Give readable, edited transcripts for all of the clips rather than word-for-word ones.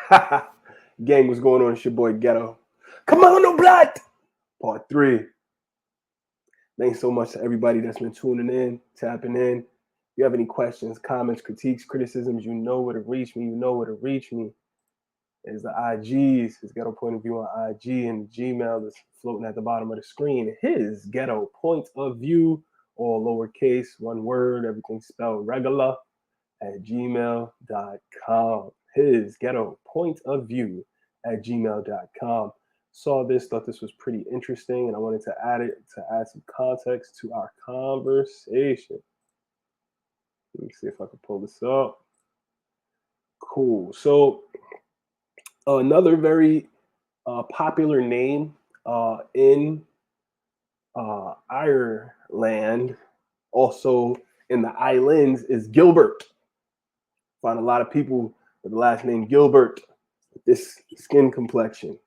Gang, what's going on? It's your boy Ghetto. Come on, no blood! Part 3. Thanks so much to everybody that's been tuning in, tapping in. If you have any questions, comments, critiques, criticisms, you know where to reach me. You know where to reach me. Is the IGs, his Ghetto Point of View on IG, and the Gmail that's floating at the bottom of the screen. His Ghetto Point of View, all lowercase, one word, everything spelled regular, at gmail.com. His Ghetto Point of View at gmail.com. Saw this, thought this was pretty interesting, and I wanted to add it to add some context to our conversation. Let me see if I can pull this up. Cool. So another very popular name in Ireland, also in the islands, is Gilbert. Find a lot of people with the last name Gilbert, this skin complexion.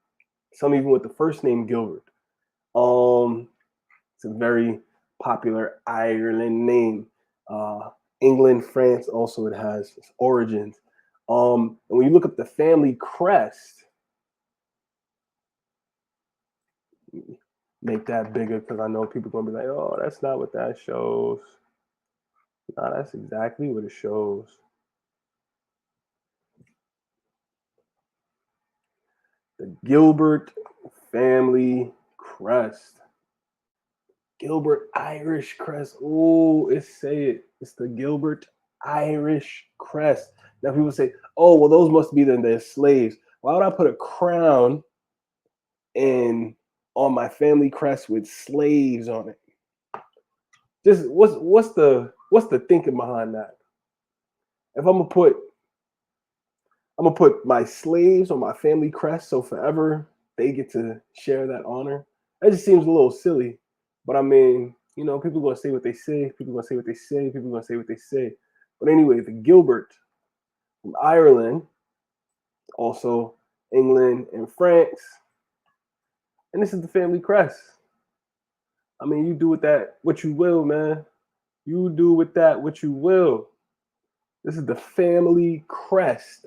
Some even with the first name Gilbert. It's a very popular Ireland name. England, France, also it has its origins. And when you look up the family crest, make that bigger because I know people are gonna be like, "Oh, that's not what that shows." No, that's exactly what it shows. The Gilbert family crest. Gilbert Irish crest. Oh, say it. It's the Gilbert Irish crest. Now people say, "Oh, well, those must be their slaves." Why would I put a crown on my family crest with slaves on it? Just what's the thinking behind that? If I'm gonna put my slaves on my family crest, so forever they get to share that honor. That just seems a little silly. But I mean, you know, people are gonna say what they say. People are gonna say what they say. People are gonna say what they say. But anyway, the Gilbert from Ireland, also England and France, and this is the family crest. I mean, you do with that what you will, man. You do with that what you will. This is the family crest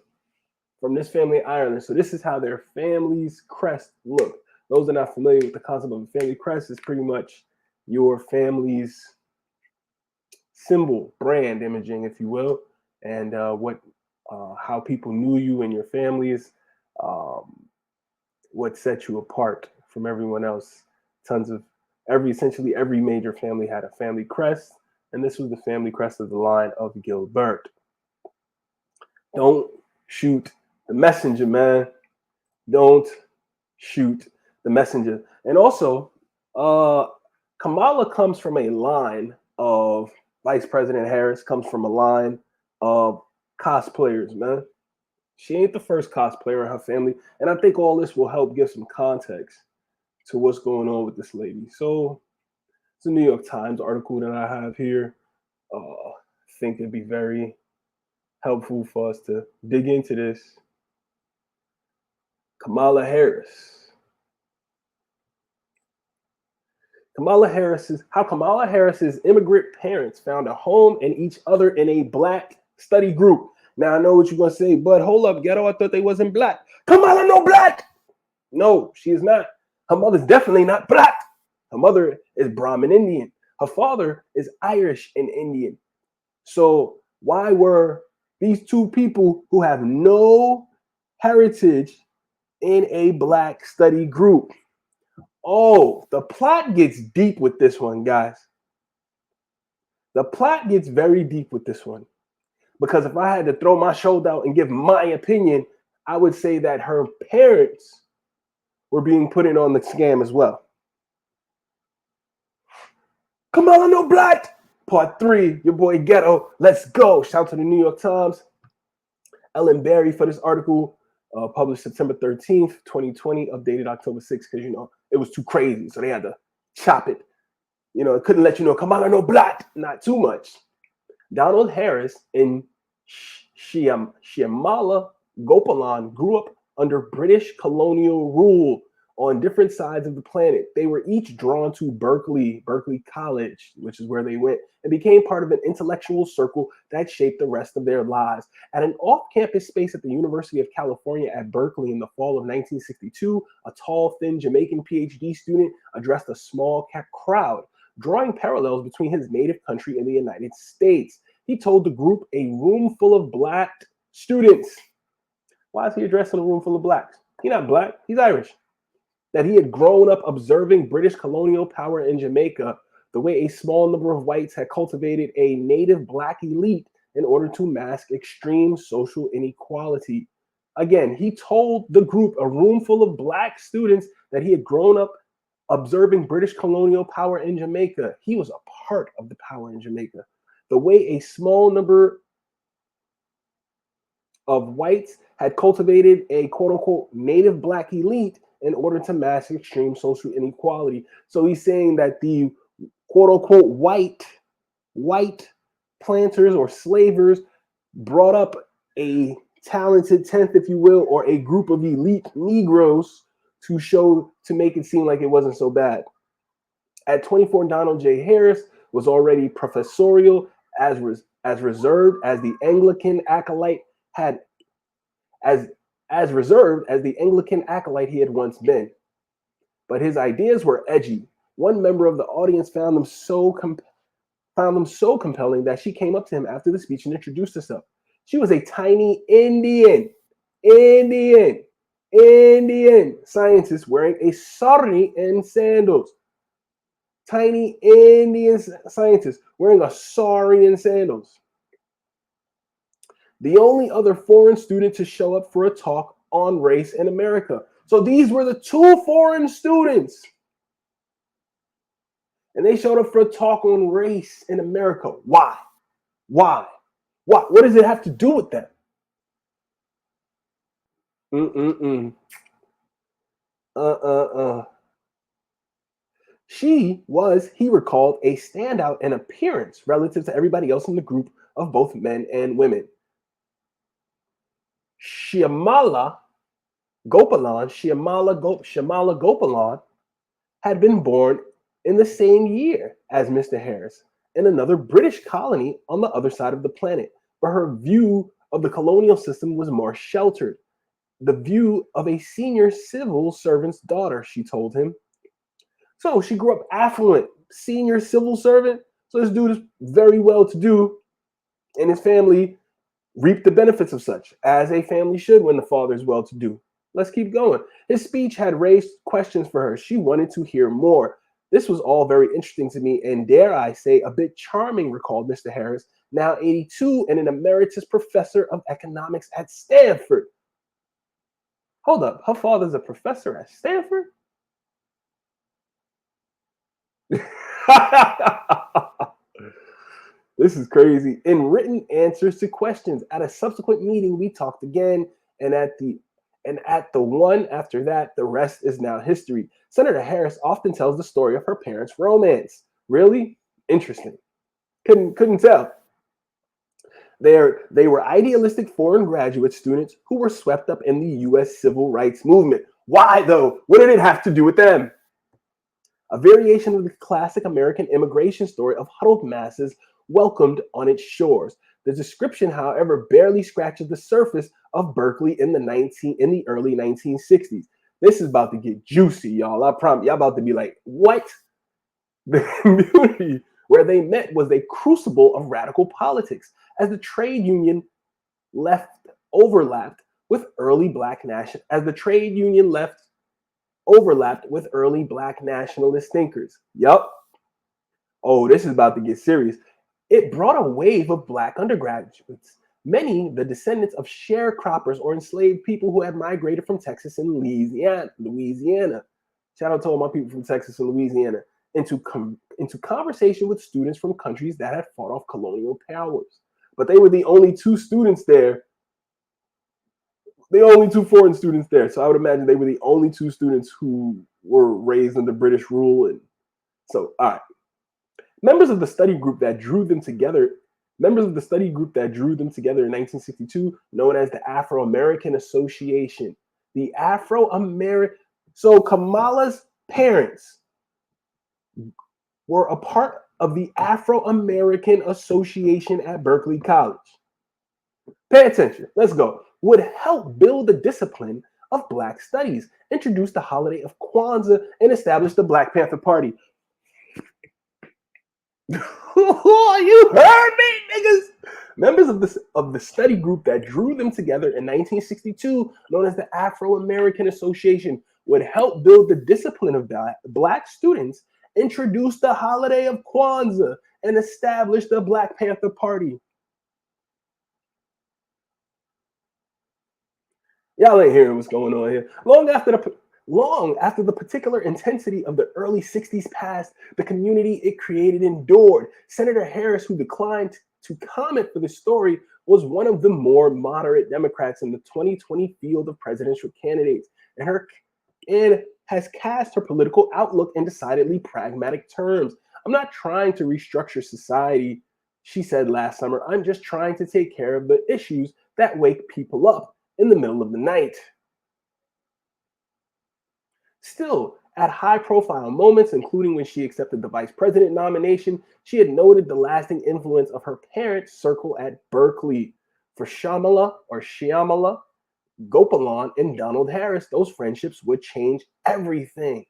from this family in Ireland. So this is how their family's crest look. Those that are not familiar with the concept of a family crest, is pretty much your family's symbol, brand imaging, if you will, and how people knew you and your families, what set you apart from everyone else. Essentially every major family had a family crest, and this was the family crest of the line of Gilbert. Don't shoot the messenger, man. Don't shoot the messenger. And also, Kamala comes from a line of Vice President Harris comes from a line of cosplayers, man. She ain't the first cosplayer in her family. And I think all this will help give some context to what's going on with this lady. So it's a New York Times article that I have here. I think it'd be very helpful for us to dig into this. Kamala Harris's immigrant parents found a home and each other in a black study group. Now I know what you're gonna say, but hold up, Ghetto, I thought they wasn't black. Kamala no black. No, she is not. Her mother's definitely not black. Her mother is Brahmin Indian. Her father is Irish and Indian. So why were these two people who have no heritage in a black study group? Oh, the plot gets deep with this one, guys. The plot gets very deep with this one. Because if I had to throw my shoulder out and give my opinion, I would say that her parents were being put in on the scam as well. Kamala no black. Part 3, your boy Ghetto. Let's go. Shout out to the New York Times. Ellen Berry for this article, published September 13th, 2020, updated October 6th, because, you know, it was too crazy. So they had to chop it. You know, it couldn't let you know, Kamala no black. Not too much. Donald Harris and Shyamala Gopalan grew up under British colonial rule. on different sides of the planet. They were each drawn to Berkeley College, which is where they went, and became part of an intellectual circle that shaped the rest of their lives. At an off-campus space at the University of California at Berkeley in the fall of 1962, a tall, thin Jamaican PhD student addressed a small crowd, drawing parallels between his native country and the United States. He told the group, a room full of black students. Why is he addressing a room full of blacks? He's not black, he's Irish. That he had grown up observing British colonial power in Jamaica, the way a small number of whites had cultivated a native black elite in order to mask extreme social inequality. Again, he told the group, a room full of black students, that he had grown up observing British colonial power in Jamaica. He was a part of the power in Jamaica. The way a small number of whites had cultivated a quote-unquote native black elite in order to mask extreme social inequality. So he's saying that the quote-unquote white planters or slavers brought up a talented 10th, if you will, or a group of elite Negroes to make it seem like it wasn't so bad. At 24, Donald J. Harris was already professorial as reserved as the Anglican acolyte he had once been. But his ideas were edgy. One member of the audience found them so compelling that she came up to him after the speech and introduced herself. She was a tiny Indian scientist wearing a sari and sandals. Tiny Indian scientist wearing a sari and sandals. The only other foreign student to show up for a talk on race in America. So these were the two foreign students. And they showed up for a talk on race in America. Why? What does it have to do with that? She was, he recalled, a standout in appearance relative to everybody else in the group of both men and women. Shyamala Gopalan had been born in the same year as Mr. Harris in another British colony on the other side of the planet, but her view of the colonial system was more sheltered. The view of a senior civil servant's daughter, she told him. So she grew up affluent, senior civil servant. So this dude is very well to do, and his family reaped the benefits of such, as a family should when the father is well to do. Let's keep going. His speech had raised questions for her. She wanted to hear more. This was all very interesting to me, and dare I say, a bit charming, recalled Mr. Harris, now 82 and an emeritus professor of economics at Stanford. Hold up, her father's a professor at Stanford? This is crazy. In written answers to questions at a subsequent meeting, we talked again, and at the one after that, the rest is now history. Senator Harris often tells the story of her parents' romance. Really? Interesting. Couldn't tell. They were idealistic foreign graduate students who were swept up in the U.S. civil rights movement. Why, though? What did it have to do with them? A variation of the classic American immigration story of huddled masses welcomed on its shores. The description, however, barely scratches the surface of Berkeley in the early 1960s. This is about to get juicy, y'all. I promise. Y'all about to be like, what? The community where they met was a crucible of radical politics, as the trade union overlapped with early black nationalist thinkers. Yup. Oh, this is about to get serious. It brought a wave of black undergraduates, many the descendants of sharecroppers or enslaved people who had migrated from Texas and Louisiana. Shout out to all my people from Texas and Louisiana, into conversation with students from countries that had fought off colonial powers. But they were the only two students there. The only two foreign students there. So I would imagine they were the only two students who were raised under British rule. And so, all right. Members of the study group that drew them together in 1962, known as the Afro-American Association. The Afro-American, So Kamala's parents were a part of the Afro-American Association at Berkeley College. Pay attention. Let's go. Would help build the discipline of Black studies, introduce the holiday of Kwanzaa, and establish the Black Panther Party. You heard me, niggas. Members of the study group that drew them together in 1962, known as the Afro-American Association, would help build the discipline of Black students, introduce the holiday of Kwanzaa, and establish the Black Panther Party. Y'all ain't hearing what's going on here. Long after the particular intensity of the early 60s passed, the community it created endured. Senator Harris, who declined to comment for the story, was one of the more moderate Democrats in the 2020 field of presidential candidates, and has cast her political outlook in decidedly pragmatic terms. I'm not trying to restructure society, she said last summer. I'm just trying to take care of the issues that wake people up in the middle of the night. Still, at high-profile moments, including when she accepted the vice president nomination, she had noted the lasting influence of her parents' circle at Berkeley. For Shyamala, Gopalan, and Donald Harris, those friendships would change everything.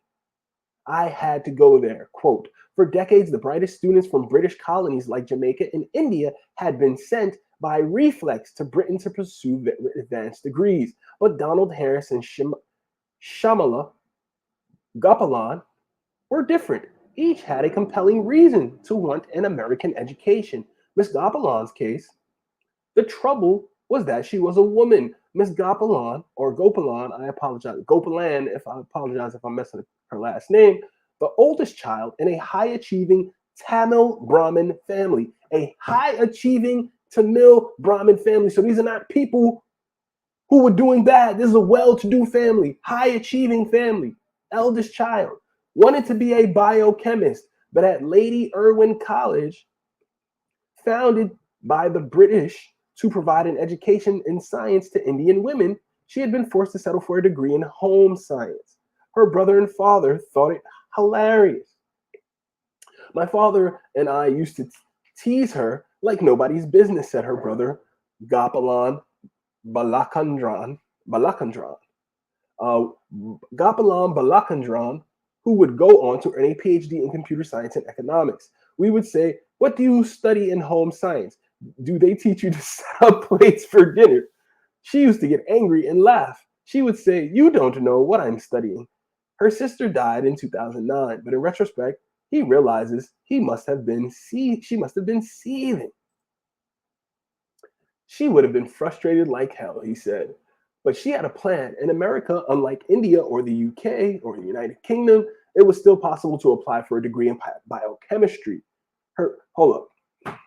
I had to go there. Quote, for decades, the brightest students from British colonies like Jamaica and India had been sent by reflex to Britain to pursue advanced degrees. But Donald Harris and Shyamala Gopalan were different. Each had a compelling reason to want an American education. Miss Gopalan's case, the trouble was that she was a woman. Miss Gopalan, or Gopalan, I apologize, Gopalan, if I'm messing up her last name, the oldest child in a high-achieving Tamil Brahmin family. A high-achieving Tamil Brahmin family. So these are not people who were doing bad. This is a well-to-do family, high-achieving family. Eldest child, wanted to be a biochemist, but at Lady Irwin College, founded by the British to provide an education in science to Indian women, she had been forced to settle for a degree in home science. Her brother and father thought it hilarious. My father and I used to tease her like nobody's business, said her brother, Gopalan Balachandran. Gopalan Balachandran, who would go on to earn a PhD in computer science and economics. We would say, what do you study in home science? Do they teach you to set up plates for dinner? She used to get angry and laugh. She would say, you don't know what I'm studying. Her sister died in 2009, but in retrospect, he realizes she must have been seething. She would have been frustrated like hell, he said. But she had a plan. In America, unlike India or the UK or the United Kingdom, it was still possible to apply for a degree in biochemistry. Hold up.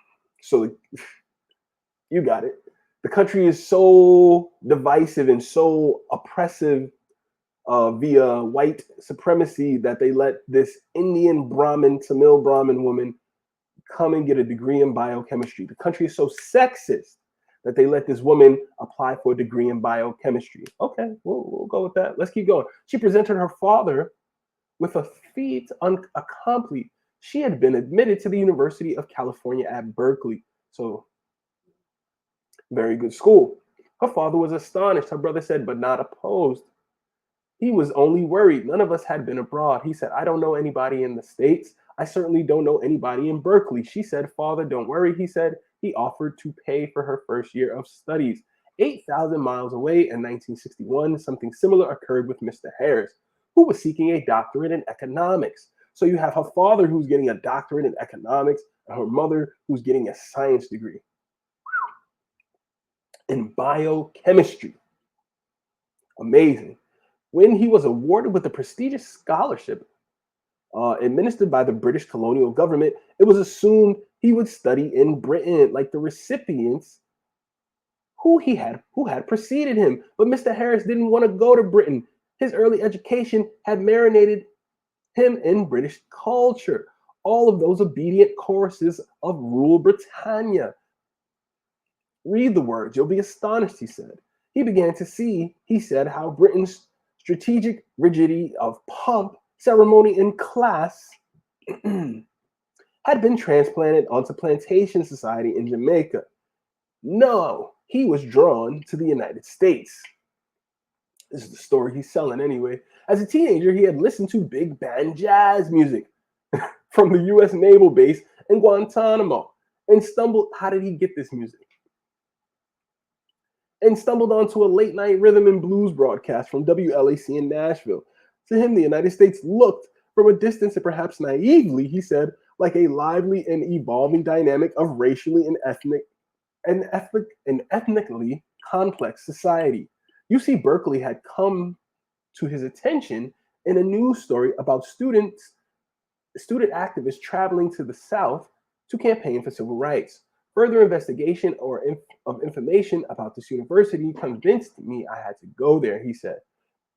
So you got it. The country is so divisive and so oppressive via white supremacy that they let this Indian Brahmin, Tamil Brahmin woman come and get a degree in biochemistry. The country is so sexist that they let this woman apply for a degree in biochemistry. Okay, we'll go with that. Let's keep going. She presented her father with a feat unaccomplished. She had been admitted to the University of California at Berkeley. So, very good school. Her father was astonished, her brother said, but not opposed. He was only worried. None of us had been abroad. He said, I don't know anybody in the States. I certainly don't know anybody in Berkeley. She said, Father, don't worry. He said he offered to pay for her first year of studies. 8,000 miles away in 1961, something similar occurred with Mr. Harris, who was seeking a doctorate in economics. So you have her father who's getting a doctorate in economics and her mother who's getting a science degree in biochemistry. Amazing. When he was awarded with a prestigious scholarship administered by the British colonial government, it was assumed he would study in Britain, like the recipients who had preceded him. But Mr. Harris didn't want to go to Britain. His early education had marinated him in British culture, all of those obedient choruses of rural Britannia. Read the words, you'll be astonished, he said. He began to see, he said, how Britain's strategic rigidity of pomp, ceremony, and class had been transplanted onto plantation society in Jamaica. No, he was drawn to the United States. This is the story he's selling anyway. As a teenager, he had listened to big band jazz music from the U.S. Naval Base in Guantanamo and stumbled. How did he get this music? And stumbled onto a late night rhythm and blues broadcast from WLAC in Nashville. To him, the United States looked from a distance and perhaps naively, he said, like a lively and evolving dynamic of racially and ethnically complex society. UC Berkeley had come to his attention in a news story about student activists traveling to the South to campaign for civil rights. Further investigation of information about this university convinced me I had to go there, he said.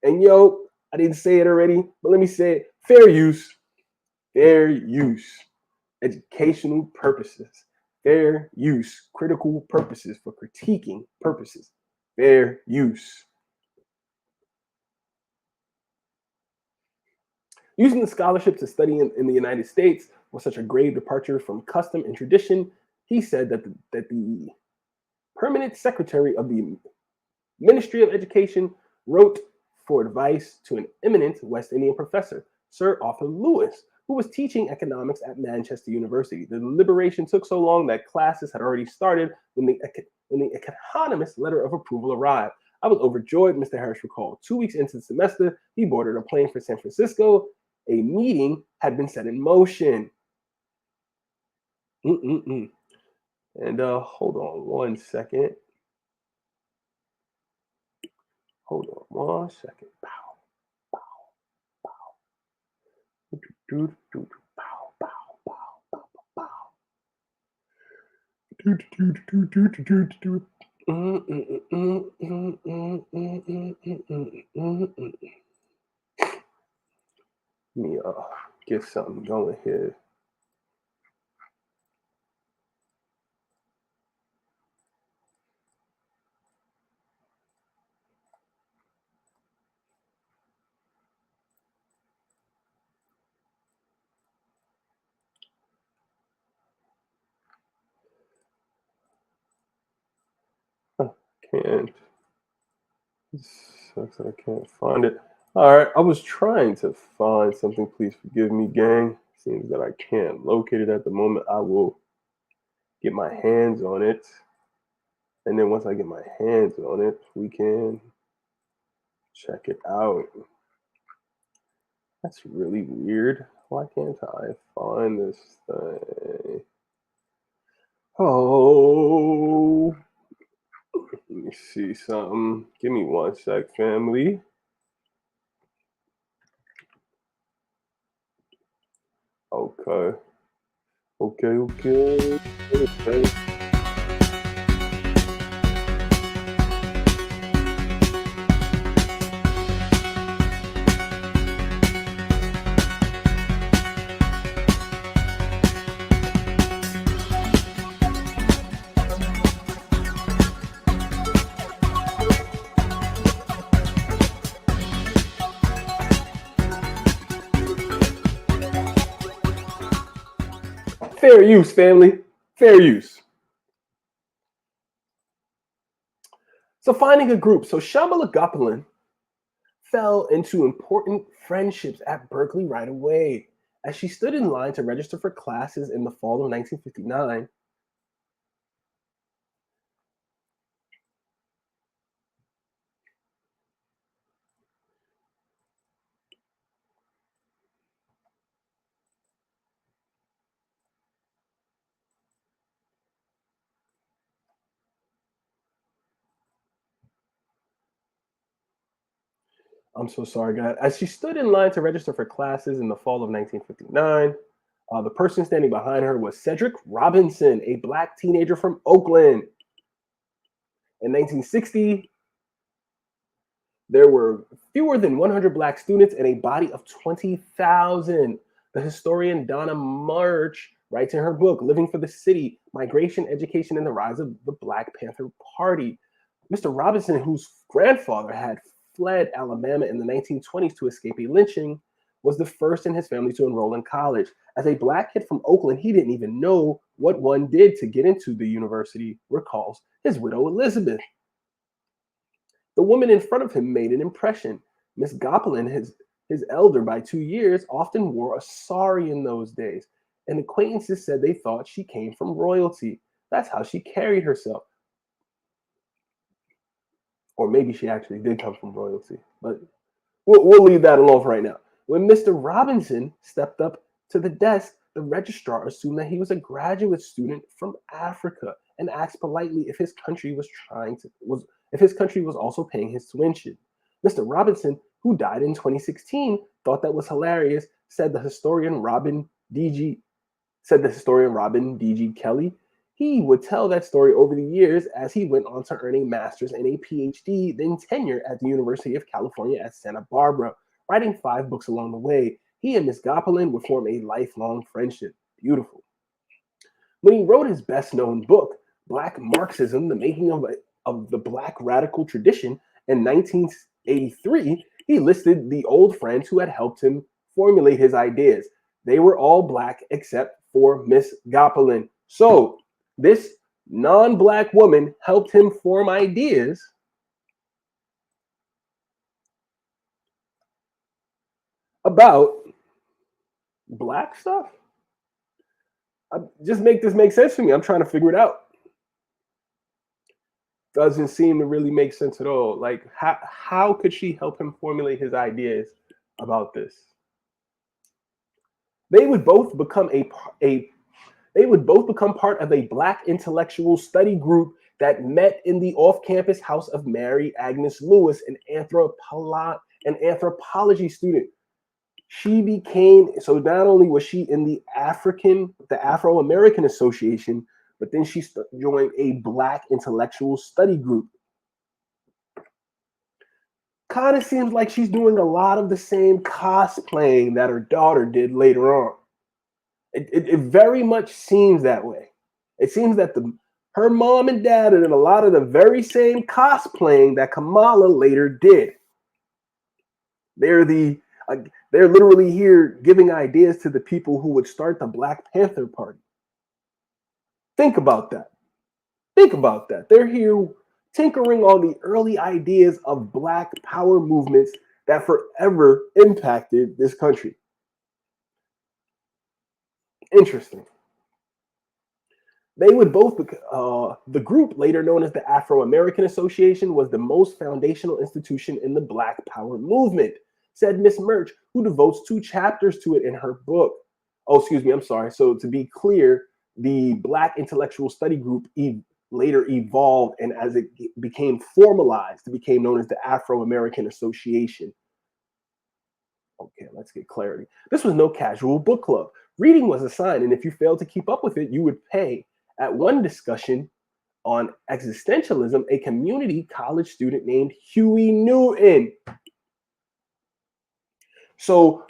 And yo, I didn't say it already, but let me say it. Fair use. Fair use. Educational purposes. Fair use. Critical purposes for critiquing purposes. Fair use. Using the scholarship to study in the United States was such a grave departure from custom and tradition, he said that the permanent secretary of the Ministry of Education wrote for advice to an eminent West Indian professor, Sir Arthur Lewis, who was teaching economics at Manchester University. The deliberation took so long that classes had already started when the economist's letter of approval arrived. I was overjoyed, Mr. Harris recalled. 2 weeks into the semester, he boarded a plane for San Francisco. A meeting had been set in motion. And hold on one second. Hold on one second. Bow, bow, bow. Do, do, bow, bow, bow, bow, bow. Do, do, do, do, do, do, Let me get something going here. Can't. It sucks that I can't find it. All right, I was trying to find something. Please forgive me, gang. Seems that I can't locate it at the moment. I will get my hands on it. And then once I get my hands on it, we can check it out. That's really weird. Why can't I find this thing? Oh, let me see something. Give me 1 sec, family. Okay. Okay. Fair use, family. Fair use. So finding a group. So Shamala Gopalin fell into important friendships at Berkeley right away. As she stood in line to register for classes in the fall of 1959, I'm so sorry, guys. As she stood in line to register for classes in the fall of 1959, the person standing behind her was Cedric Robinson, a Black teenager from Oakland. In 1960, there were fewer than 100 Black students and a body of 20,000. The historian Donna March writes in her book, Living for the City, Migration, Education, and the Rise of the Black Panther Party. Mr. Robinson, whose grandfather had fled Alabama in the 1920s to escape a lynching, was the first in his family to enroll in college. As a black kid from Oakland, he didn't even know what one did to get into the university, recalls his widow Elizabeth. The woman in front of him made an impression. Miss Gopelin, his elder by 2 years, often wore a sari in those days, and acquaintances said they thought she came from royalty. That's how she carried herself. Or maybe she actually did come from royalty, but we'll leave that alone for right now. When Mr. Robinson stepped up to the desk, the registrar assumed that he was a graduate student from Africa and asked politely if his country was also paying his tuition. Mr. Robinson, who died in 2016, thought that was hilarious, said the historian Robin D.G. Kelly. He would tell that story over the years as he went on to earn a master's and a PhD, then tenure at the University of California at Santa Barbara, writing 5 books along the way. He and Miss Gopelin would form a lifelong friendship. Beautiful. When he wrote his best-known book, Black Marxism, The Making of the Black Radical Tradition, in 1983, he listed the old friends who had helped him formulate his ideas. They were all black except for Miss Gopelin. So this non-black woman helped him form ideas about black stuff. Just make this make sense to me. I'm trying to figure it out. Doesn't seem to really make sense at all. Like, how could she help him formulate his ideas about this? They would both become part of a black intellectual study group that met in the off-campus house of Mary Agnes Lewis, an anthropology student. She became, so not only was she in the Afro-American Association, but then she joined a black intellectual study group. Kind of seems like she's doing a lot of the same cosplaying that her daughter did later on. It very much seems that way. It seems that her mom and dad did a lot of the very same cosplaying that Kamala later did. They're literally here giving ideas to the people who would start the Black Panther Party. Think about that. Think about that. They're here tinkering on the early ideas of Black power movements that forever impacted this country. Interesting. They would both, the group later known as the Afro-American Association was the most foundational institution in the Black power movement, said Miss Murch, who devotes 2 chapters to it in her book. Oh, excuse me, I'm sorry. So to be clear, the Black Intellectual Study Group later evolved, and as it became formalized, it became known as the Afro-American Association. Okay, let's get clarity. This was no casual book club. Reading was assigned, and if you failed to keep up with it, you would pay. At one discussion on existentialism, a community college student named Huey Newton. So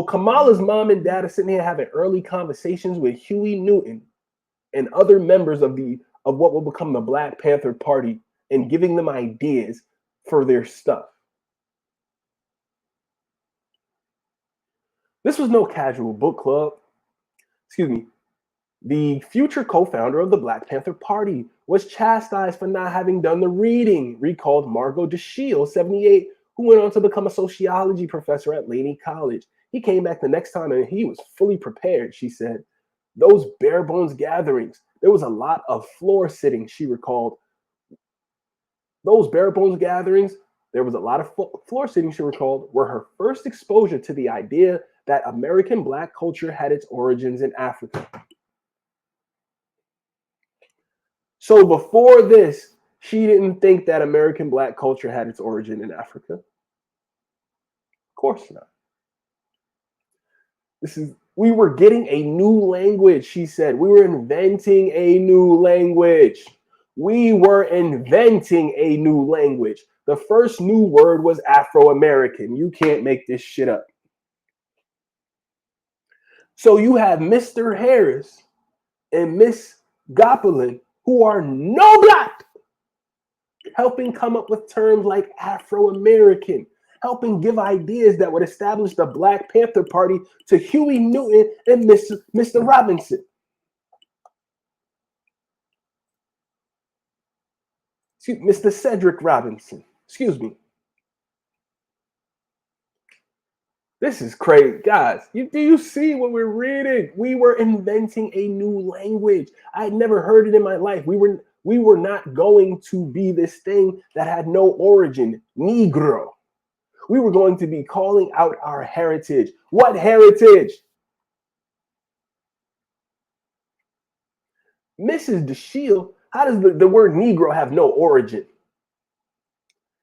Kamala's mom and dad are sitting here having early conversations with Huey Newton and other members of what will become the Black Panther Party and giving them ideas for their stuff. This was no casual book club. Excuse me. The future co-founder of the Black Panther Party was chastised for not having done the reading, recalled Margot DeShiel, 78, who went on to become a sociology professor at Laney College. He came back the next time and he was fully prepared, she said. Those bare bones gatherings, there was a lot of floor sitting, she recalled. Those bare bones gatherings, there was a lot of floor sitting, she recalled, were her first exposure to the idea that American Black culture had its origins in Africa. So before this, she didn't think that American Black culture had its origin in Africa. Of course not. We were getting a new language, she said. We were inventing a new language. We were inventing a new language. The first new word was Afro-American. You can't make this shit up. So you have Mr. Harris and Miss Gopelin, who are no black, helping come up with terms like Afro-American, helping give ideas that would establish the Black Panther Party to Huey Newton and Mr. Robinson. Mr. Cedric Robinson. Excuse me. This is crazy, guys. Do you see what we're reading? We were inventing a new language. I had never heard it in my life. We were not going to be this thing that had no origin, Negro. We were going to be calling out our heritage. What heritage? Mrs. DeShield, how does the word Negro have no origin?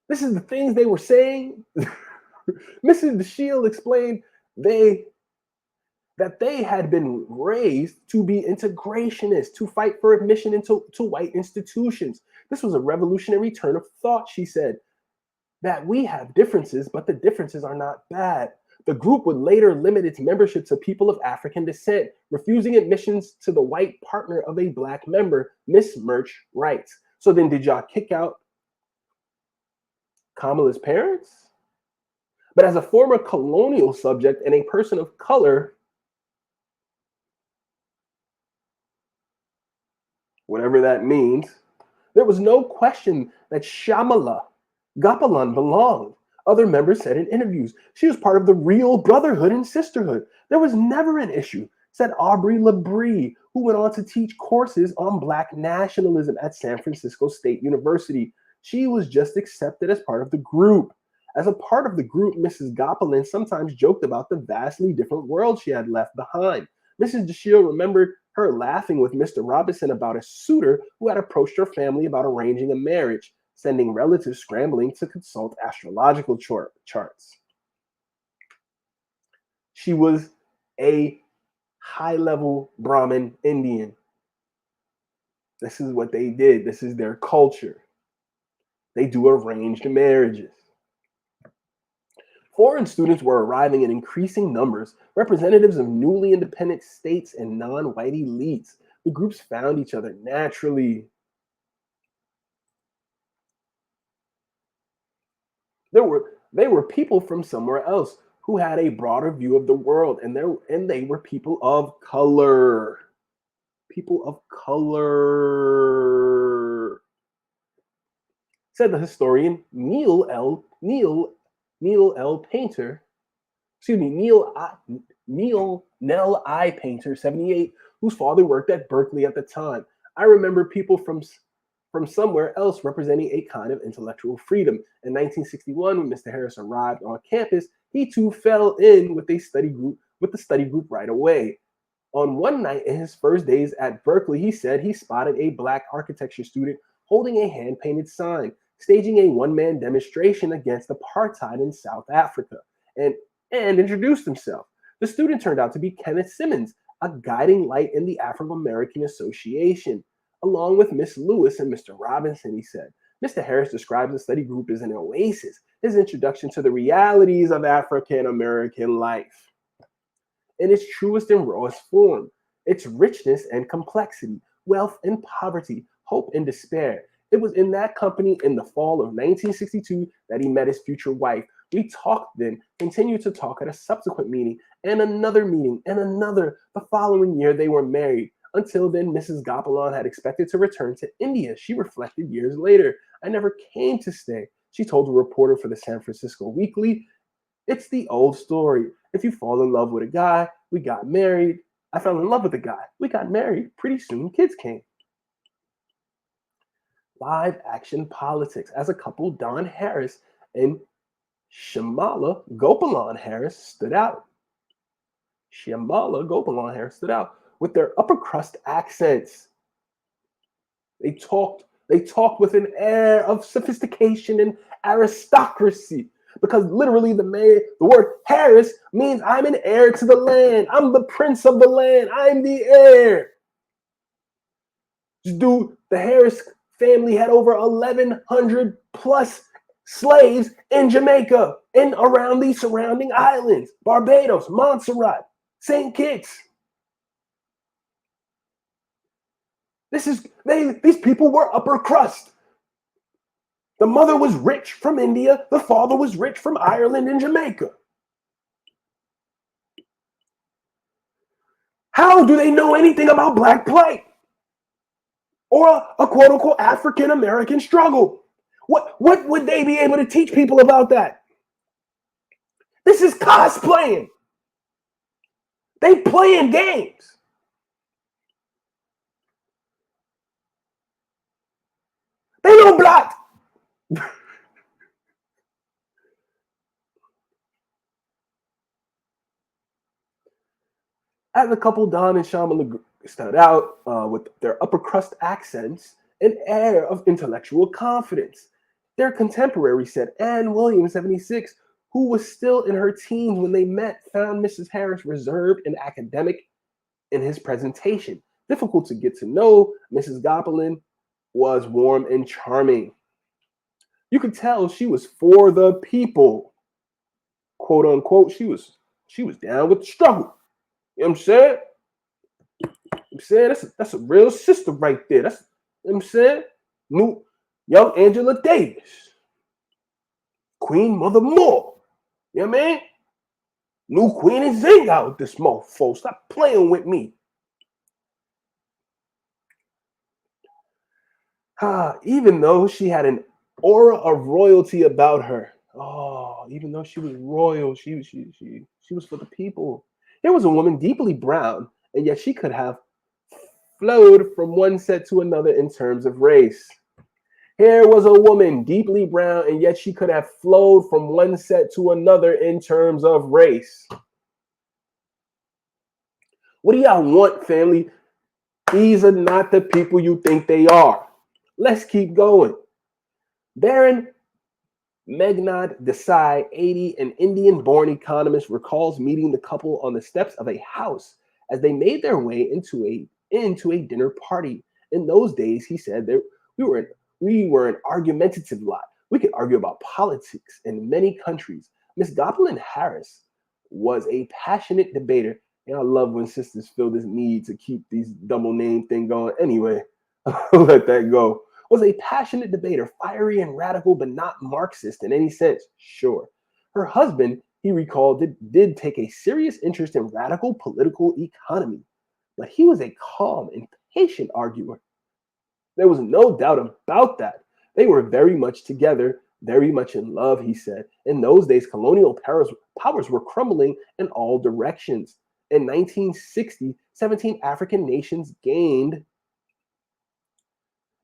This is the things they were saying. Mrs. DeShield explained that they had been raised to be integrationists, to fight for admission into white institutions. This was a revolutionary turn of thought, she said, that we have differences, but the differences are not bad. The group would later limit its membership to people of African descent, refusing admissions to the white partner of a Black member, Miss Murch writes. So then did y'all kick out Kamala's parents? But as a former colonial subject and a person of color, whatever that means, there was no question that Shamala Gapalan belonged. Other members said in interviews she was part of the real brotherhood and sisterhood. There was never an issue, said Aubrey Labrie, who went on to teach courses on Black nationalism at San Francisco State University. She was just accepted as part of the group. As a part of the group, Mrs. Gopalin sometimes joked about the vastly different world she had left behind. Mrs. DeShield remembered her laughing with Mr. Robinson about a suitor who had approached her family about arranging a marriage, sending relatives scrambling to consult astrological charts. She was a high-level Brahmin Indian. This is what they did. This is their culture. They do arranged marriages. Foreign students were arriving in increasing numbers, representatives of newly independent states and non-white elites. The groups found each other naturally. They were people from somewhere else who had a broader view of the world, and they were people of color. People of color. Said the historian Neil L. Painter, Neil Nell I. Painter, 78, whose father worked at Berkeley at the time. I remember people from somewhere else representing a kind of intellectual freedom. In 1961, when Mr. Harris arrived on campus, he too fell in with the study group right away. On one night in his first days at Berkeley, he said he spotted a Black architecture student holding a hand-painted sign, staging a one-man demonstration against apartheid in South Africa, and introduced himself. The student turned out to be Kenneth Simmons, a guiding light in the Afro-American Association, along with Miss Lewis and Mr. Robinson, he said. Mr. Harris describes the study group as an oasis, his introduction to the realities of African-American life in its truest and rawest form, its richness and complexity, wealth and poverty, hope and despair. It was in that company in the fall of 1962 that he met his future wife. We talked then, continued to talk at a subsequent meeting, and another meeting, and another. The following year, they were married. Until then, Mrs. Gopalan had expected to return to India. She reflected years later. I never came to stay. She told a reporter for the San Francisco Weekly, it's the old story. If you fall in love with a guy, we got married. I fell in love with a guy. We got married. Pretty soon, kids came. Live action politics. As a couple, Don Harris and Shamala Gopalan Harris stood out. Shamala Gopalan Harris stood out with their upper crust accents. They talked with an air of sophistication and aristocracy, because literally the word Harris means I'm an heir to the land. I'm the prince of the land. I'm the heir. Dude, the Harris family had over 1,100 plus slaves in Jamaica and around the surrounding islands, Barbados, Montserrat, St. Kitts. These people were upper crust. The mother was rich from India. The father was rich from Ireland and Jamaica. How do they know anything about black plight or a quote-unquote African-American struggle? What would they be able to teach people about that? This is cosplaying. They playing games. They know black. As the couple, Don and Shamala, stood out with their upper crust accents and air of intellectual confidence. Their contemporary said Anne Williams, 76, who was still in her teens when they met, found Mrs. Harris reserved and academic in his presentation. Difficult to get to know, Mrs. Gopelin was warm and charming. You could tell she was for the people. Quote unquote, she was down with the struggle. You know what I'm saying? That's a real sister right there. That's, you know what I'm saying? New young Angela Davis. Queen Mother Moore. You know what I mean? New Queen and Zing out with this mofo. Stop playing with me. Even though she had an aura of royalty about her. Oh, even though she was royal, she was for the people. Here was a woman deeply brown, and yet she could have flowed from one set to another in terms of race. Here was a woman deeply brown, and yet she could have flowed from one set to another in terms of race. What do y'all want, family? These are not the people you think they are. Let's keep going. Baron Meghnad Desai, 80, an Indian-born economist, recalls meeting the couple on the steps of a house as they made their way into a dinner party. In those days, he said, we were an argumentative lot. We could argue about politics in many countries. Miss Gopelin Harris was a passionate debater. And I love when sisters feel this need to keep these double name thing going. Anyway, I'll let that go. Was a passionate debater, fiery and radical, but not Marxist in any sense. Sure. Her husband, he recalled, did take a serious interest in radical political economy, but he was a calm and patient arguer. There was no doubt about that. They were very much together, very much in love, he said. In those days, colonial powers were crumbling in all directions. In 1960, 17 African nations gained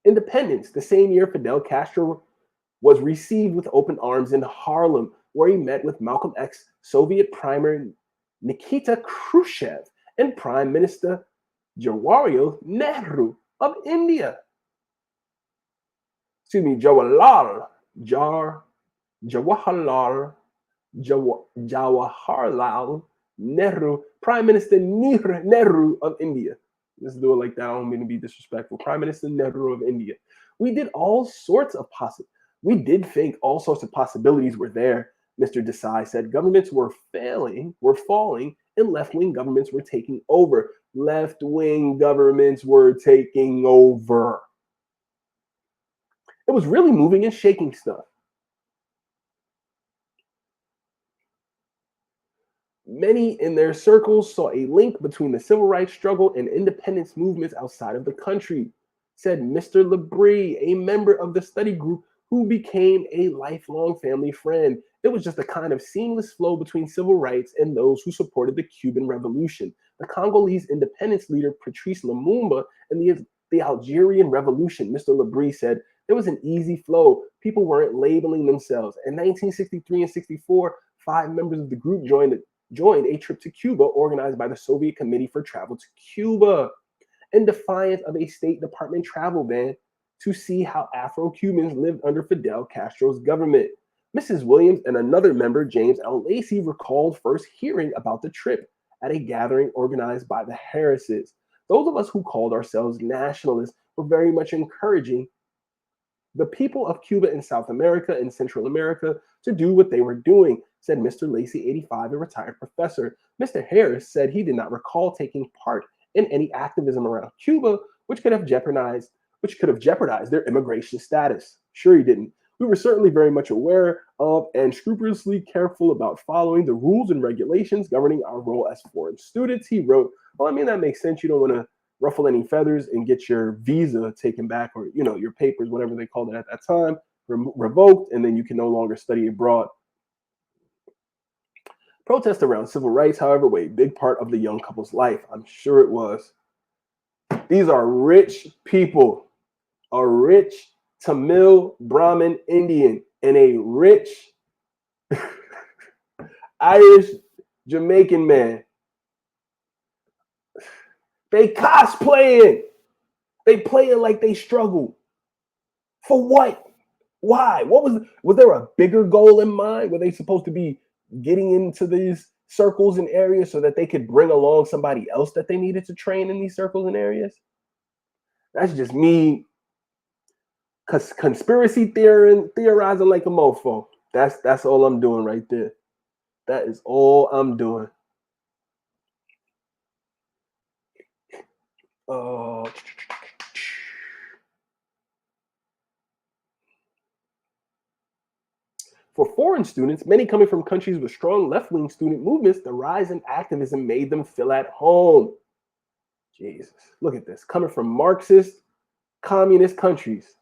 independence. The same year, Fidel Castro was received with open arms in Harlem, where he met with Malcolm X, Soviet Premier Nikita Khrushchev, and Prime Minister Jawaharlal Nehru of India. Excuse me, Jawaharlal Nehru, Prime Minister Nehru of India. Let's do it like that. I don't mean to be disrespectful. Prime Minister Nehru of India. We did think all sorts of possibilities were there, Mr. Desai said. Governments were falling, and left-wing governments were taking over. Left-wing governments were taking over. It was really moving and shaking stuff. Many in their circles saw a link between the civil rights struggle and independence movements outside of the country, said Mr. Labrie, a member of the study group who became a lifelong family friend. It was just a kind of seamless flow between civil rights and those who supported the Cuban Revolution, the Congolese independence leader Patrice Lumumba, and the Algerian Revolution. Mr. Labrie said there was an easy flow. People weren't labeling themselves. In 1963 and 64, 5 members of the group joined a trip to Cuba organized by the Soviet Committee for Travel to Cuba in defiance of a State Department travel ban to see how Afro-Cubans lived under Fidel Castro's government. Mrs. Williams and another member, James L. Lacey, recalled first hearing about the trip at a gathering organized by the Harrises. Those of us who called ourselves nationalists were very much encouraging the people of Cuba and South America and Central America to do what they were doing, said Mr. Lacey, 85, a retired professor. Mr. Harris said he did not recall taking part in any activism around Cuba, which could have jeopardized their immigration status. Sure he didn't. We were certainly very much aware of and scrupulously careful about following the rules and regulations governing our role as foreign students. He wrote, well, I mean, that makes sense. You don't want to ruffle any feathers and get your visa taken back, or, you know, your papers, whatever they called it at that time, revoked, and then you can no longer study abroad. Protests around civil rights, however, were a big part of the young couple's life. I'm sure it was. These are rich people, a rich Tamil Brahmin Indian and a rich Irish Jamaican man. They cosplaying. They playing like they struggle. For what? Why? What was there a bigger goal in mind? Were they supposed to be getting into these circles and areas so that they could bring along somebody else that they needed to train in these circles and areas? That's just me conspiracy theorizing like a mofo. That's all I'm doing right there. That is all I'm doing. For foreign students, many coming from countries with strong left-wing student movements, the rise in activism made them feel at home. Jesus, look at this. Coming from Marxist, communist countries.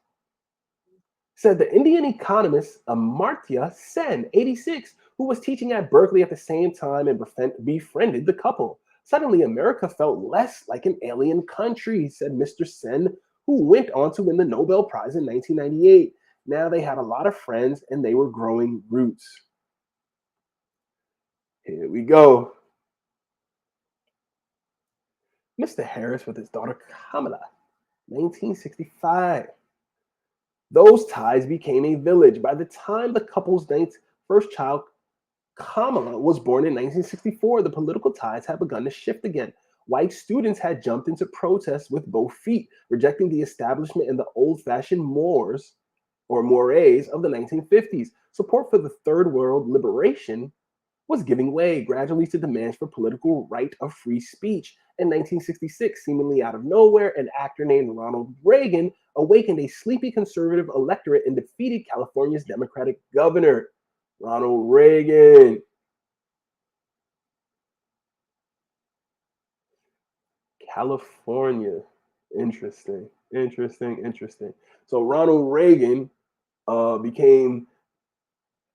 Said the Indian economist Amartya Sen, 86, who was teaching at Berkeley at the same time and befriended the couple. Suddenly, America felt less like an alien country, said Mr. Sen, who went on to win the Nobel Prize in 1998. Now they had a lot of friends and they were growing roots. Here we go. Mr. Harris with his daughter Kamala, 1965. Those ties became a village. By the time the couple's first child, Kamala, was born in 1964, the political ties had begun to shift again. White students had jumped into protests with both feet, rejecting the establishment and the old-fashioned mores of the 1950s. Support for the third world liberation was giving way gradually to demands for political right of free speech. In 1966, seemingly out of nowhere, an actor named Ronald Reagan awakened a sleepy conservative electorate and defeated California's Democratic governor, Ronald Reagan. California. Interesting. So Ronald Reagan became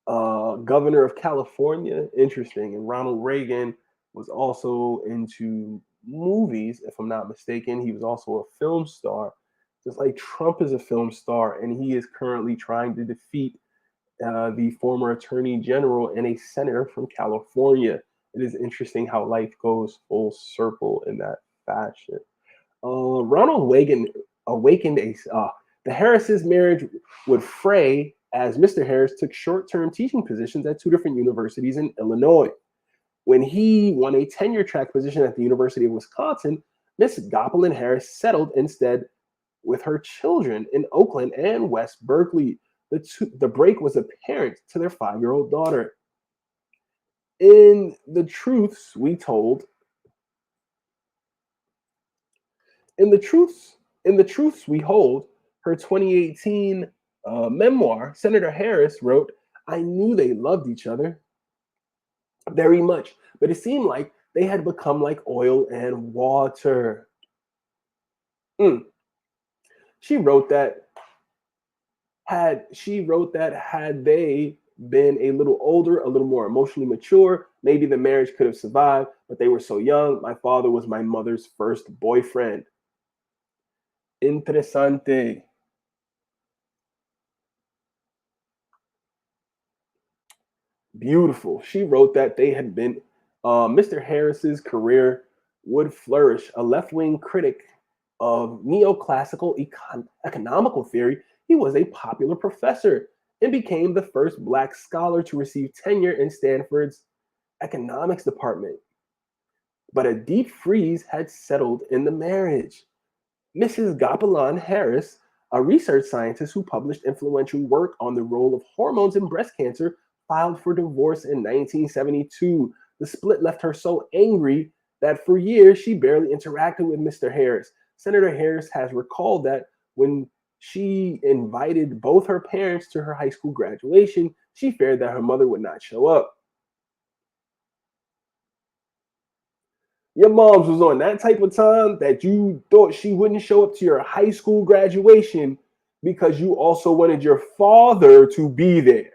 governor of California. Interesting. And Ronald Reagan was also into movies, if I'm not mistaken. He was also a film star, just like Trump is a film star, and he is currently trying to defeat the former attorney general and a senator from California. It is interesting how life goes full circle in that fashion. Ronald Reagan awakened the Harris's marriage would fray as Mr. Harris took short-term teaching positions at two different universities in Illinois. When he won a tenure-track position at the University of Wisconsin, Miss Gopalyn Harris settled instead with her children in Oakland and West Berkeley. The break was apparent to their 5-year-old daughter. In the truths we hold, her 2018 memoir, Senator Harris wrote, "I knew they loved each other very much, but it seemed like they had become like oil and water." She wrote that had they been a little older, a little more emotionally mature, maybe the marriage could have survived, but they were so young. My father was my mother's first boyfriend. Interessante. Beautiful. She wrote that they had been, Mr. Harris's career would flourish. A left-wing critic of neoclassical economical theory, he was a popular professor and became the first Black scholar to receive tenure in Stanford's economics department. But a deep freeze had settled in the marriage. Mrs. Gopalyn Harris, a research scientist who published influential work on the role of hormones in breast cancer, filed for divorce in 1972. The split left her so angry that for years she barely interacted with Mr. Harris. Senator Harris has recalled that when She invited both her parents to her high school graduation. She feared that her mother would not show up. Your mom's was on that type of time that you thought she wouldn't show up to your high school graduation because you also wanted your father to be there.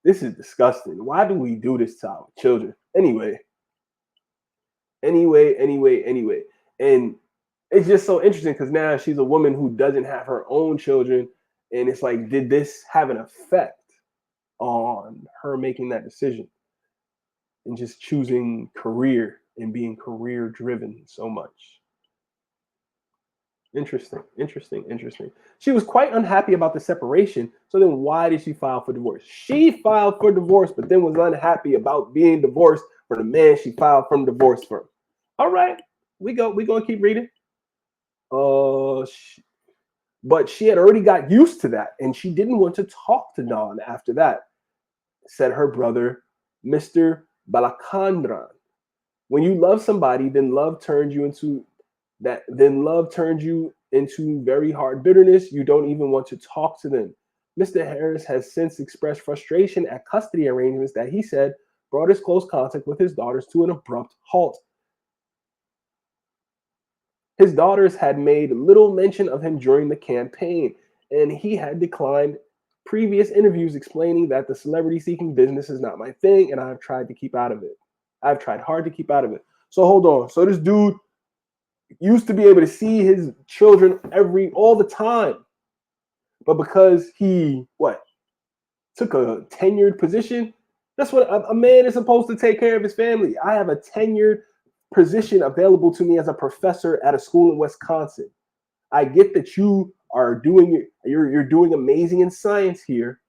This is disgusting. Why do we do this to our children? Anyway. And it's just so interesting because now she's a woman who doesn't have her own children. And it's like, did this have an effect on her making that decision and just choosing career and being career driven so much? Interesting. She was quite unhappy about the separation. So then why did she file for divorce? She filed for divorce, but then was unhappy about being divorced for the man she filed from divorce from. All right, we gonna keep reading. But she had already got used to that, and she didn't want to talk to Don after that, said her brother, Mr. Balakandran. When you love somebody, then love turns you into very hard bitterness. You don't even want to talk to them. Mr. Harris has since expressed frustration at custody arrangements that he said brought his close contact with his daughters to an abrupt halt. His daughters had made little mention of him during the campaign, and he had declined previous interviews explaining that the celebrity-seeking business is not my thing, and I've tried to keep out of it. I've tried hard to keep out of it. So hold on. So this dude used to be able to see his children all the time, but because he took a tenured position, that's what a man is supposed to take care of his family. I have a tenured position available to me as a professor at a school in Wisconsin. I get that you're doing amazing in science here,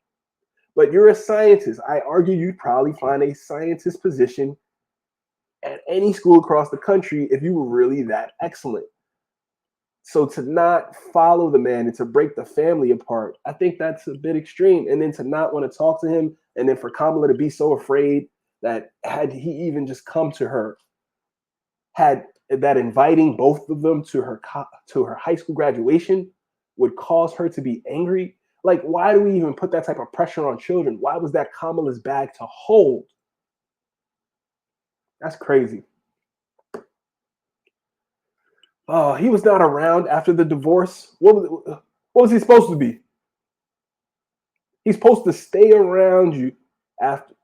but you're a scientist. I argue you'd probably find a scientist position at any school across the country if you were really that excellent. So to not follow the man and to break the family apart, I think that's a bit extreme. And then to not want to talk to him, and then for Kamala to be so afraid that had he even just come to her, had that inviting both of them to her high school graduation would cause her to be angry. Like, why do we even put that type of pressure on children? Why was that Kamala's bag to hold? That's crazy. Oh, he was not around after the divorce. What was he supposed to be? He's supposed to stay around you after.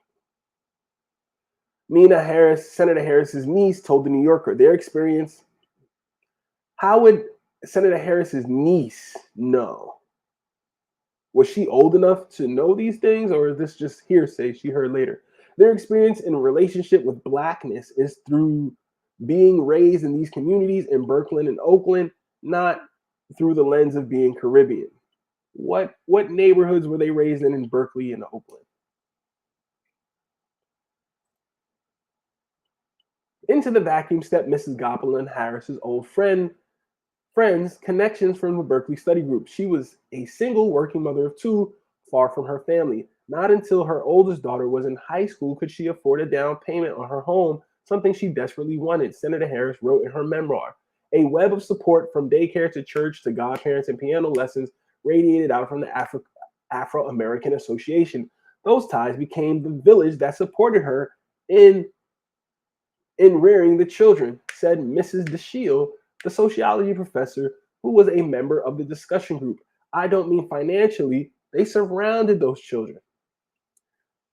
Nina Harris, Senator Harris's niece, told the New Yorker their experience. How would Senator Harris's niece know? Was she old enough to know these things, or is this just hearsay she heard later? Their experience in relationship with Blackness is through being raised in these communities in Berkeley and Oakland, not through the lens of being Caribbean. What neighborhoods were they raised in Berkeley and Oakland? Into the vacuum stepped Mrs. Goppel and Harris's old friends, connections from the Berkeley study group. She was a single working mother of two, far from her family. Not until her oldest daughter was in high school could she afford a down payment on her home, something she desperately wanted, Senator Harris wrote in her memoir. A web of support from daycare to church to godparents and piano lessons radiated out from the Afro-American Association. Those ties became the village that supported her in rearing the children, said Mrs. DeShiel, the sociology professor who was a member of the discussion group. I don't mean financially, they surrounded those children.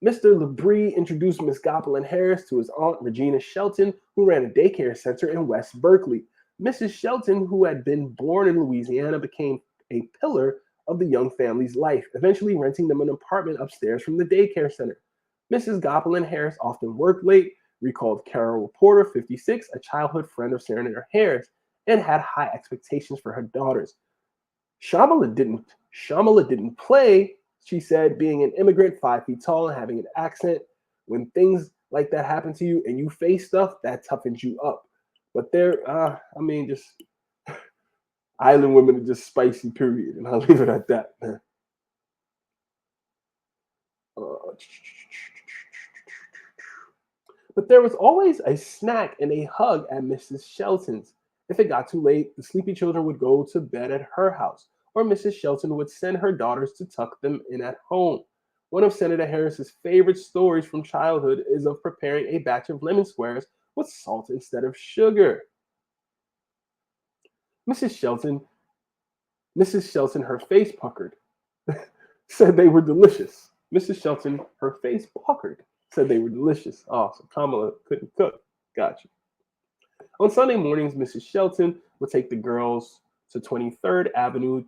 Mr. Labrie introduced Miss Goppel and Harris to his aunt Regina Shelton, who ran a daycare center in West Berkeley. Mrs. Shelton, who had been born in Louisiana, became a pillar of the young family's life, eventually renting them an apartment upstairs from the daycare center. Mrs. Goppel and Harris often worked late, recalled Carol Porter, 56, a childhood friend of Senator Harris, and had high expectations for her daughters. Shamala didn't play, she said, being an immigrant, 5 feet tall and having an accent. When things like that happen to you and you face stuff, that toughens you up. But just island women are just spicy, period. And I'll leave it at that, man. But there was always a snack and a hug at Mrs. Shelton's. If it got too late, the sleepy children would go to bed at her house. or Mrs. Shelton would send her daughters to tuck them in at home. One of Senator Harris's favorite stories from childhood is of preparing a batch of lemon squares with salt instead of sugar. Mrs. Shelton, her face puckered, said they were delicious. Mrs. Shelton, her face puckered, said they were delicious. Oh, so Kamala couldn't cook. Gotcha. On Sunday mornings, Mrs. Shelton would take the girls to 23rd Avenue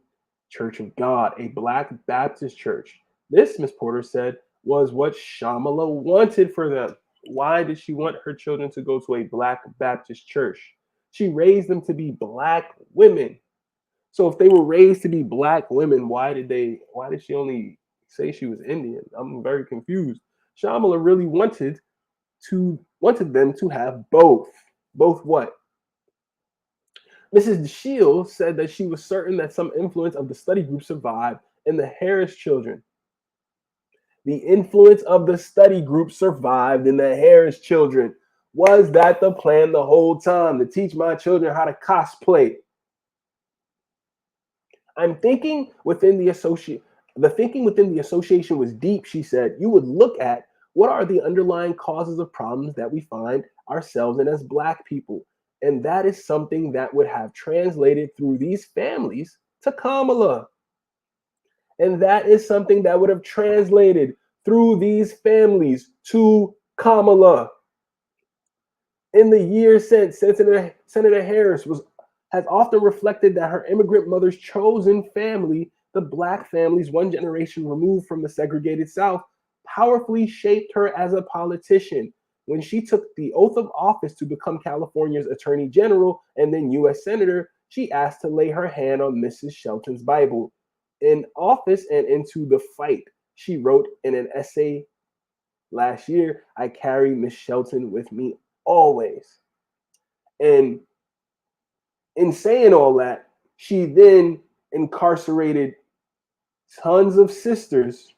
Church of God, a Black Baptist church. This, Miss Porter said, was what Shamala wanted for them. Why did she want her children to go to a Black Baptist church? She raised them to be Black women. So if they were raised to be Black women, why did she only say she was Indian? I'm very confused. Shamala really wanted them to have both. Both what? Mrs. DeShiel said that she was certain that some influence of the study group survived in the Harris children. The influence of the study group survived in the Harris children. Was that the plan the whole time, to teach my children how to cosplay? The thinking within the association was deep, she said. You would look at what are the underlying causes of problems that we find ourselves in as Black people. And that is something that would have translated through these families to Kamala. And that is something that would have translated through these families to Kamala. In the years since, Senator Harris has often reflected that her immigrant mother's chosen family, the Black families one generation removed from the segregated South, powerfully shaped her as a politician. When she took the oath of office to become California's Attorney General and then U.S. Senator, she asked to lay her hand on Mrs. Shelton's Bible. In office and into the fight, she wrote in an essay last year, I carry Miss Shelton with me always. And in saying all that, she then incarcerated tons of sisters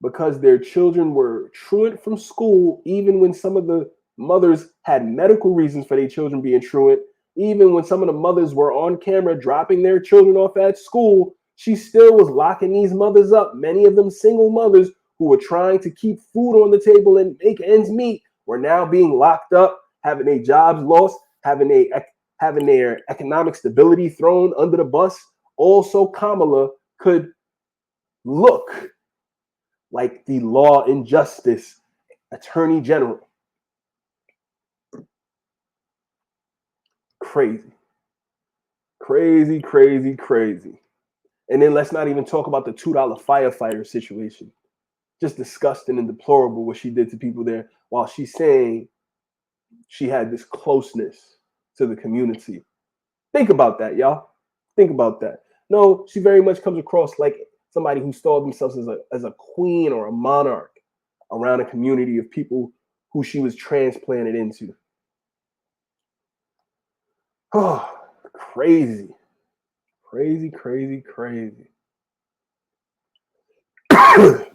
because their children were truant from school, even when some of the mothers had medical reasons for their children being truant, even when some of the mothers were on camera dropping their children off at school, she still was locking these mothers up. Many of them single mothers who were trying to keep food on the table and make ends meet were now being locked up, having their jobs lost, having their economic stability thrown under the bus. Also, Kamala could look like the Law and Justice Attorney General. Crazy. Crazy, crazy, crazy. And then let's not even talk about the $2 firefighter situation. Just disgusting and deplorable what she did to people there, while she's saying she had this closeness to the community. Think about that, y'all. Think about that. No, she very much comes across like somebody who saw themselves as a queen or a monarch around a community of people who she was transplanted into. Oh, crazy. Crazy, crazy, crazy.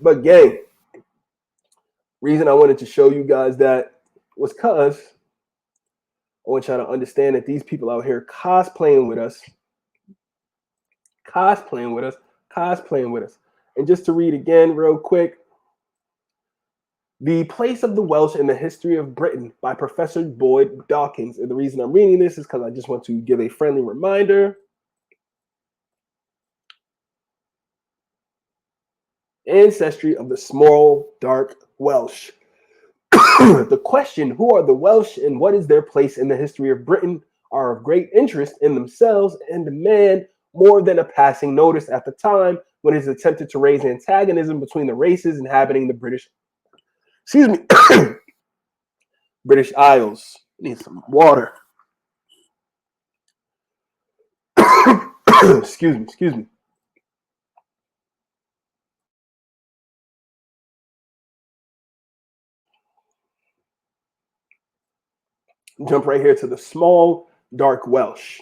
But gang, reason I wanted to show you guys that was because I want y'all to understand that these people out here cosplaying with us. And just to read again real quick, The Place of the Welsh in the History of Britain by Professor Boyd Dawkins. And the reason I'm reading this is because I just want to give a friendly reminder. Ancestry of the small, dark Welsh. The question, who are the Welsh and what is their place in the history of Britain, are of great interest in themselves and demand more than a passing notice at the time when it is attempted to raise antagonism between the races inhabiting the British Isles. I need some water. Excuse me. Jump right here to the small, dark Welsh.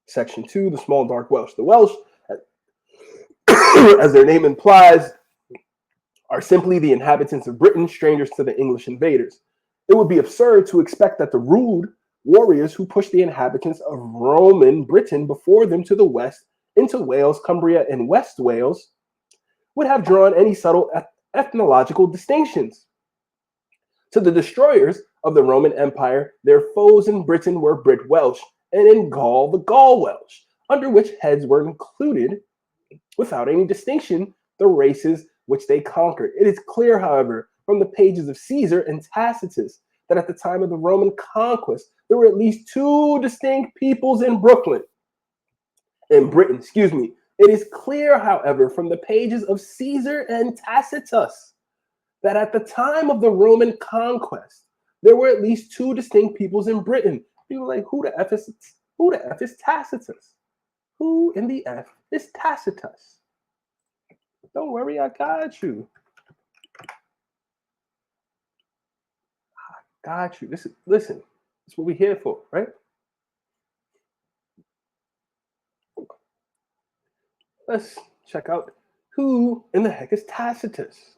Section 2, the small, dark Welsh. The Welsh, as their name implies, are simply the inhabitants of Britain, strangers to the English invaders. It would be absurd to expect that the rude warriors who pushed the inhabitants of Roman Britain before them to the west into Wales, Cumbria, and West Wales would have drawn any subtle ethnological distinctions. To the destroyers of the Roman Empire, their foes in Britain were Brit Welsh, and in Gaul, the Gaul Welsh, under which heads were included without any distinction the races which they conquered. It is clear, however, from the pages of Caesar and Tacitus that at the time of the Roman conquest, there were at least two distinct peoples in Britain. It is clear, however, from the pages of Caesar and Tacitus that at the time of the Roman conquest, there were at least two distinct peoples in Britain. People are like, who the F is Tacitus? Who in the F is Tacitus? Don't worry, I got you. I got you. Listen, that's what we're here for, right? Let's check out who in the heck is Tacitus.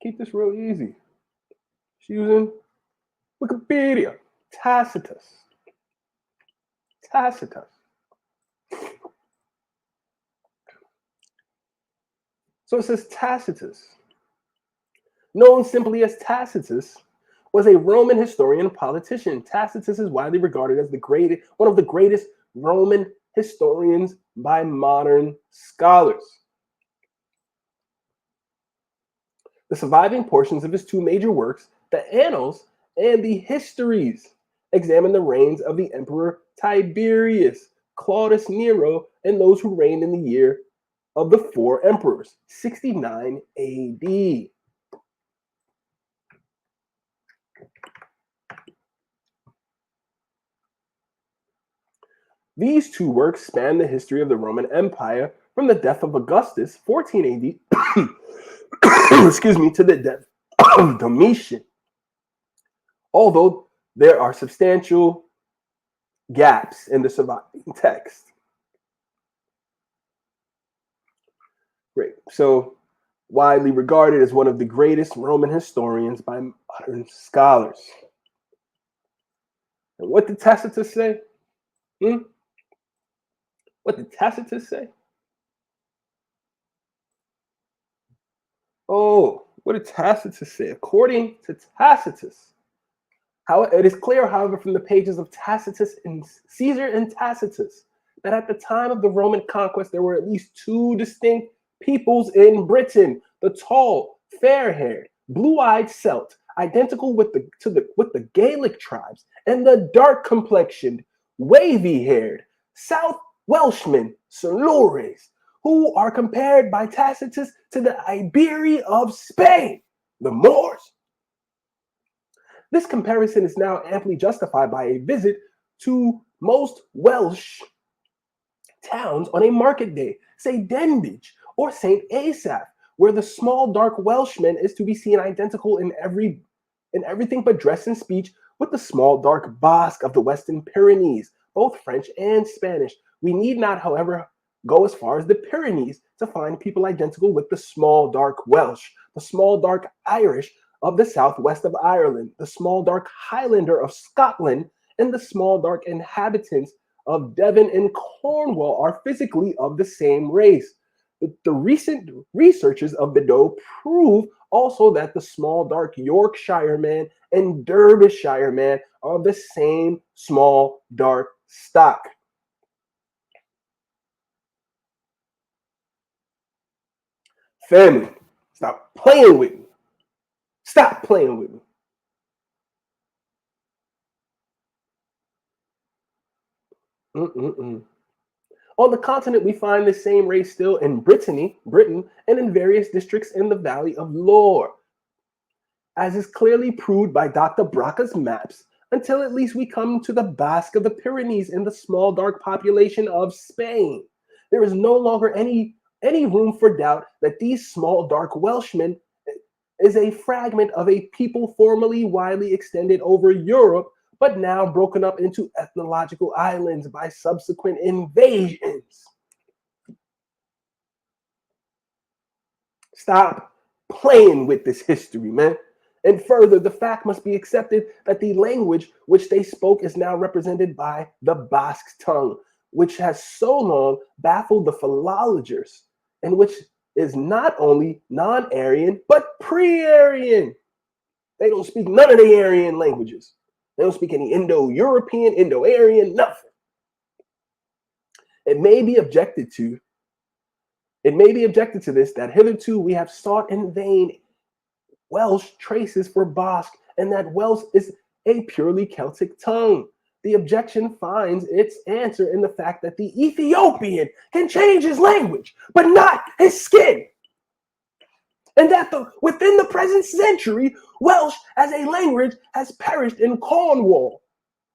Keep this real easy. Just using Wikipedia. Tacitus. So it says Tacitus, known simply as Tacitus, was a Roman historian and politician. Tacitus is widely regarded as one of the greatest Roman historians by modern scholars. The surviving portions of his two major works, the Annals and the Histories, examine the reigns of the Emperor Tiberius, Claudius Nero, and those who reigned in the year of the four emperors, 69 AD. These two works span the history of the Roman Empire from the death of Augustus, 14 AD, to the death of Domitian. Although there are substantial gaps in the surviving text. Great. So, widely regarded as one of the greatest Roman historians by modern scholars. And what did Tacitus say? What did Tacitus say? Oh, what did Tacitus say? According to Tacitus, it is clear, however, from the pages of Tacitus and Caesar and Tacitus that at the time of the Roman conquest, there were at least two distinct peoples in Britain: the tall, fair-haired, blue-eyed Celt, identical with the Gaelic tribes, and the dark-complexioned, wavy-haired South Welshmen, Silures, who are compared by Tacitus to the Iberi of Spain, the Moors. This comparison is now amply justified by a visit to most Welsh towns on a market day, say Denbigh or St. Asaph, where the small dark Welshman is to be seen identical in everything but dress and speech with the small dark Basque of the Western Pyrenees, both French and Spanish. We need not, however, go as far as the Pyrenees to find people identical with the small dark Welsh, the small dark Irish of the southwest of Ireland, the small dark Highlander of Scotland, and the small dark inhabitants of Devon and Cornwall are physically of the same race. The recent researches of Beddoe prove also that the small dark Yorkshire man and Derbyshire man are of the same small dark stock. Family, stop playing with me. Stop playing with me. On the continent, we find the same race still in Britain, and in various districts in the Valley of Loire, as is clearly proved by Dr. Braca's maps, until at least we come to the Basque of the Pyrenees and the small dark population of Spain. There is no longer any room for doubt that these small dark Welshmen is a fragment of a people formerly widely extended over Europe, but now broken up into ethnological islands by subsequent invasions. Stop playing with this history, man. And further, the fact must be accepted that the language which they spoke is now represented by the Basque tongue, which has so long baffled the philologers, and which is not only non-Aryan, but pre-Aryan. They don't speak none of the Aryan languages. They don't speak any Indo-European, Indo-Aryan, nothing. It may be objected to this that hitherto we have sought in vain Welsh traces for Basque, and that Welsh is a purely Celtic tongue. The objection finds its answer in the fact that the Ethiopian can change his language, but not his skin. And that within the present century, Welsh as a language has perished in Cornwall,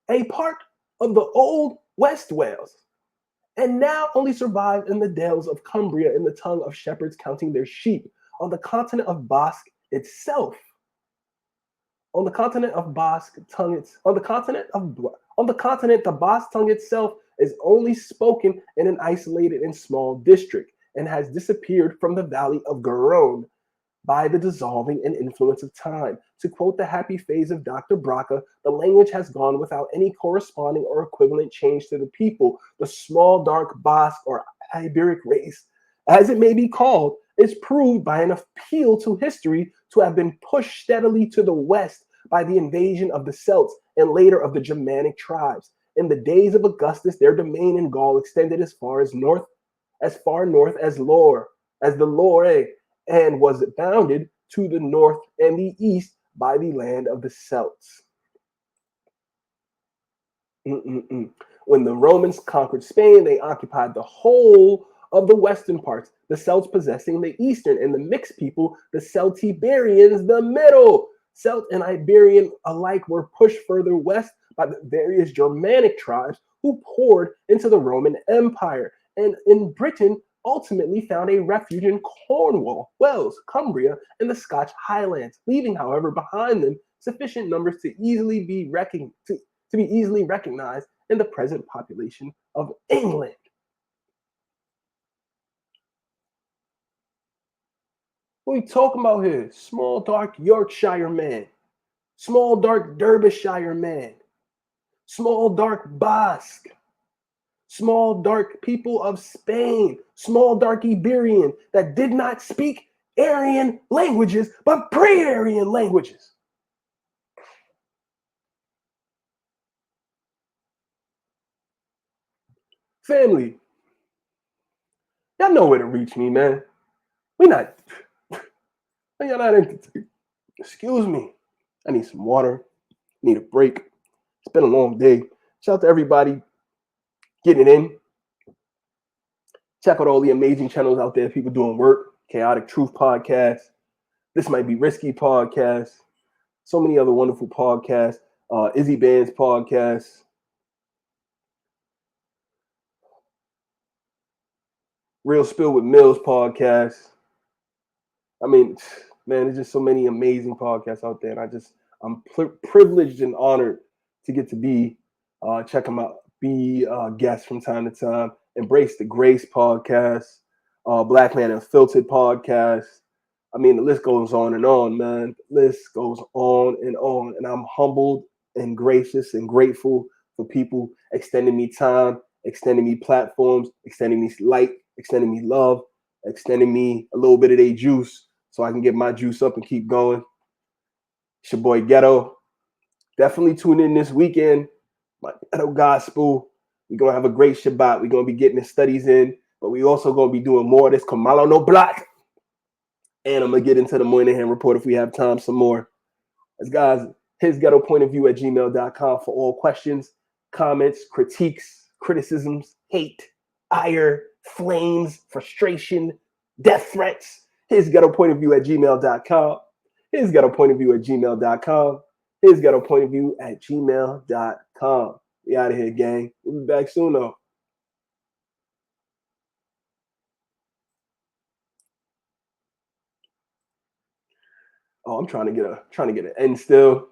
a part of the old West Wales, and now only survives in the dales of Cumbria in the tongue of shepherds counting their sheep. On the continent of Basque itself, the Basque tongue itself is only spoken in an isolated and small district, and has disappeared from the valley of Garonne by the dissolving and influence of time. To quote the happy phase of Dr. Braca, the language has gone without any corresponding or equivalent change to the people. The small, dark Basque or Iberic race, as it may be called, is proved by an appeal to history to have been pushed steadily to the west by the invasion of the Celts and later of the Germanic tribes. In the days of Augustus, their domain in Gaul extended as far north as the Loire, and was bounded to the north and the east by the land of the Celts. When the Romans conquered Spain, they occupied the whole of the western parts, the Celts possessing the eastern, and the mixed people, the Celtiberians, the middle. Celt and Iberian alike were pushed further west by the various Germanic tribes who poured into the Roman Empire, and in Britain ultimately found a refuge in Cornwall, Wales, Cumbria, and the Scotch Highlands, leaving, however, behind them sufficient numbers to be easily recognized in the present population of England. What are we talking about here? Small, dark Yorkshire man, small, dark Derbyshire man, small, dark Basque, small, dark people of Spain, small, dark Iberian that did not speak Aryan languages, but pre-Aryan languages. Family, y'all know where to reach me, man. Y'all not entertained. Excuse me. I need some water. Need a break. It's been a long day. Shout out to everybody getting in. Check out all the amazing channels out there. People doing work. Chaotic Truth Podcast. This Might Be Risky Podcast. So many other wonderful podcasts. Izzy Band's podcast. Real Spill with Mills podcast. I mean, man, there's just so many amazing podcasts out there, and I'm privileged and honored to get to be check them out, be guests from time to time. Embrace the Grace podcast, Black Man Unfiltered podcast. I mean, the list goes on and on, man. The list goes on, and I'm humbled and gracious and grateful for people extending me time, extending me platforms, extending me light, extending me love, extending me a little bit of their juice so I can get my juice up and keep going. It's your boy Ghetto. Definitely tune in this weekend. My Ghetto Gospel. We're going to have a great Shabbat. We're going to be getting the studies in, but we also going to be doing more of this Kamala no Black. And I'm going to get into the Moynihan Report if we have time some more. As guys, hisghettopointofview@gmail.com for all questions, comments, critiques, criticisms, hate, ire, flames, frustration, death threats. Hisghettopointofview@gmail.com. Hisghettopointofview@gmail.com. Hisghettopointofview@gmail.com. We out of here, gang. We'll be back soon, though. Oh, I'm trying to get an end still.